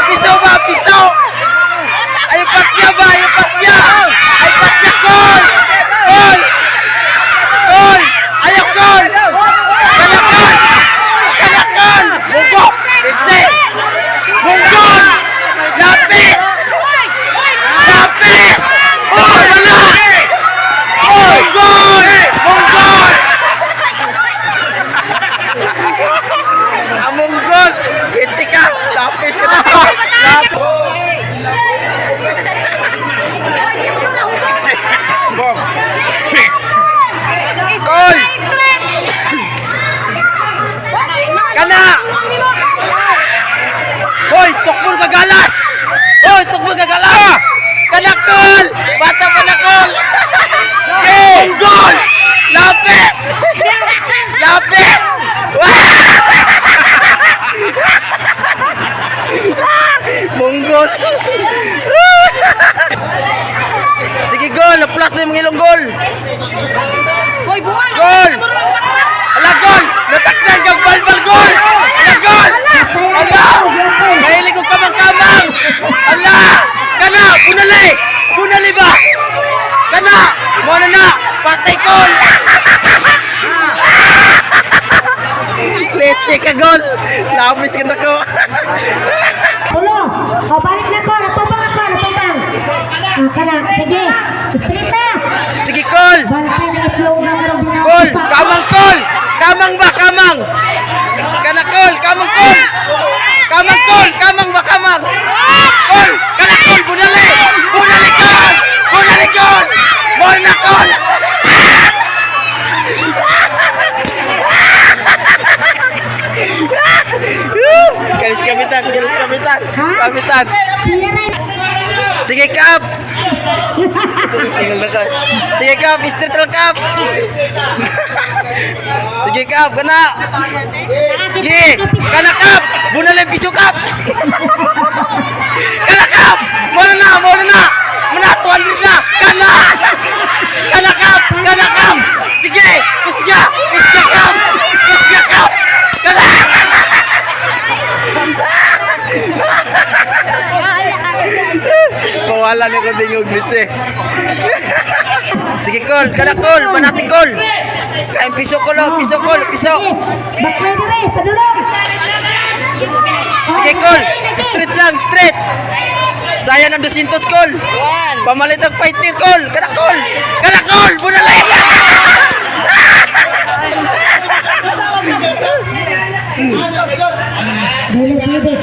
Piso ba? Piso! Ayaw patya ba? Ayaw patya! Ay patya, gol! Gol! Gol! Ayaw gol! Kalakan! Kalakan! Bugok! Itse! Bunggol! Lapis! Lapis! Oh, wala! Oh, gol! Bunggol! Among gol! Itse ka! Lapis ka na! Gol! Kana! Hoy, tukmol ka galas! Hoy, tukmol ka galas! Kanakol! Bata panakol! Gol! Lapis! Lapis! Monggol! Sige, gol! Naplak na yung mga ilong gol! Hoy, buwan! Gol! Ala, gol! Nataknan kang balbal, gol! Ala, gol! Ala! Mahilig ko kamang-kamang! Ala! Kana! Punali! Punali ba? Kana! Muna na! Patay, gol! Letse ka, gol! Labis ka na ko! Ulo! O, balik na ko! Natubang ako! Natubang! Kana! Sige! Straight na! Sige, gol! Bantay na itlog na karong binaw. Kol! Kamang kol! Kamang ba? Kamang! Kana kol! Kamang kol! Kamang kol! Kamang ba? Kamang! Kol! Kana kol! Bunali! Bunali kol! Bunali kol! Bol na kol! Galis kapitan! Galis kapitan! Kapitan! Siya na Sige, Kap! Tinggal na ka. Sige, Kap! Istri lang, Kap! Sige, Kap! Kana! Sige! Kana, Kap! Bunalang piso, Kap! Kana, Kap! Muna na! Muna na! Muna! 200 na! Kana! Kana, Kap! Kana, Kap! Sige! Kusga! Kusga, Kap! Kusga, Kap! Kana! Pawala na ko din yung glitch eh. Sige, Kol. Kana, Kol. Manati, Kol. Kain piso, Kol. Piso, Kol. Piso. Baklay na rin! Padulong! Sige, Kol. Straight lang. Straight. Sayang ng 200, Kol. Pamalit ang fighter, Kol. Kana, Kol. Kana, Kol. Bunalay. Dili, dili.